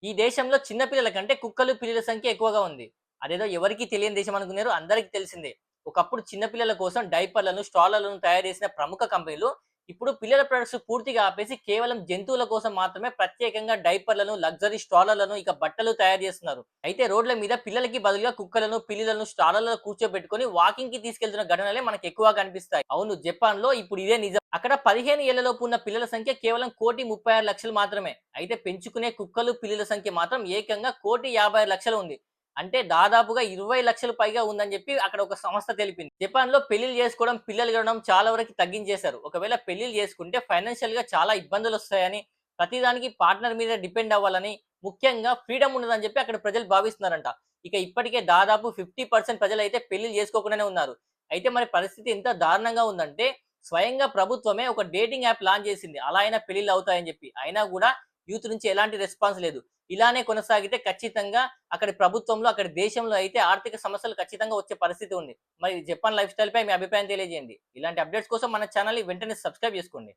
ఈ దేశంలో చిన్న పిల్లల కంటే కుక్కలు, పిల్లుల సంఖ్య ఎక్కువగా ఉంది. అదేదో ఎవరికీ తెలియని దేశం అనుకున్నారు. అందరికీ తెలిసిందే. ఒకప్పుడు చిన్న పిల్లల కోసం డైపర్‌లను, స్ట్రాలర్‌లను తయారు చేసిన ప్రముఖ కంపెనీలు ఇప్పుడు పిల్లల ప్రొడక్ట్స్ పూర్తిగా ఆపేసి కేవలం జంతువుల కోసం మాత్రమే ప్రత్యేకంగా డైపర్‌లను, లగ్జరీ స్ట్రాలర్‌లను, ఇక బట్టలు తయారు చేస్తున్నారు. అయితే రోడ్ల మీద పిల్లలకి బదులుగా కుక్కలను, పిల్లులను స్ట్రాలర్‌లో కూర్చోబెట్టుకొని వాకింగ్‌కి తీసుకెళ్తున్న ఘటనలే మనకు ఎక్కువగా కనిపిస్తాయి. అవును, జపాన్‌లో ఇప్పుడు ఇదే నిజం. అక్కడ 15 ఏళ్లలోపు ఉన్న పిల్లల సంఖ్య కేవలం 1,36,00,000 మాత్రమే. అయితే పెంచుకునే కుక్కలు, పిల్లుల సంఖ్య మాత్రం ఏకంగా 1,56,00,000 ఉంది. అంటే దాదాపుగా 20,00,000 పైగా ఉందని చెప్పి అక్కడ ఒక సంస్థ తెలిపింది. జపాన్‌లో పెళ్లిళ్లు చేసుకోవడం, పిల్లలు కనడం చాలా వరకు తగ్గించేశారు. ఒకవేళ పెళ్లిళ్లు చేసుకుంటే ఫైనాన్షియల్‌గా చాలా ఇబ్బందులొస్తాయని, ప్రతిదానికి పార్ట్నర్ మీద డిపెండ్ అవ్వాలని, ముఖ్యంగా ఫ్రీడమ్ ఉండదని చెప్పి అక్కడ ప్రజలు భావిస్తున్నారంట. ఇక ఇప్పటికే దాదాపు 50% ప్రజలైతే పెళ్లిళ్లు చేసుకోకుండానే ఉన్నారు. అయితే మరి పరిస్థితి ఎంత దారుణంగా ఉందంటే, స్వయంగా ప్రభుత్వమే ఒక డేటింగ్ యాప్ లాంచ్ చేసింది. అలా అయినా పెళ్లిళ్లు అవుతాయని చెప్పి. అయినా గూడా యూత్ నుంచి ఎలాంటి రెస్పాన్స్ లేదు. ఇలానే కొనసాగితే ఖచ్చితంగా అక్కడి ప్రభుత్వంలో, అక్కడి దేశంలో అయితే ఆర్థిక సమస్యలు ఖచ్చితంగా వచ్చే పరిస్థితి ఉంది. మరి జపాన్ లైఫ్ స్టైల్‌పై మీ అభిప్రాయం తెలియజేయండి. ఇలాంటి అప్డేట్స్ కోసం మన ఛానెల్‌ని వెంటనే సబ్స్క్రైబ్ చేసుకోండి.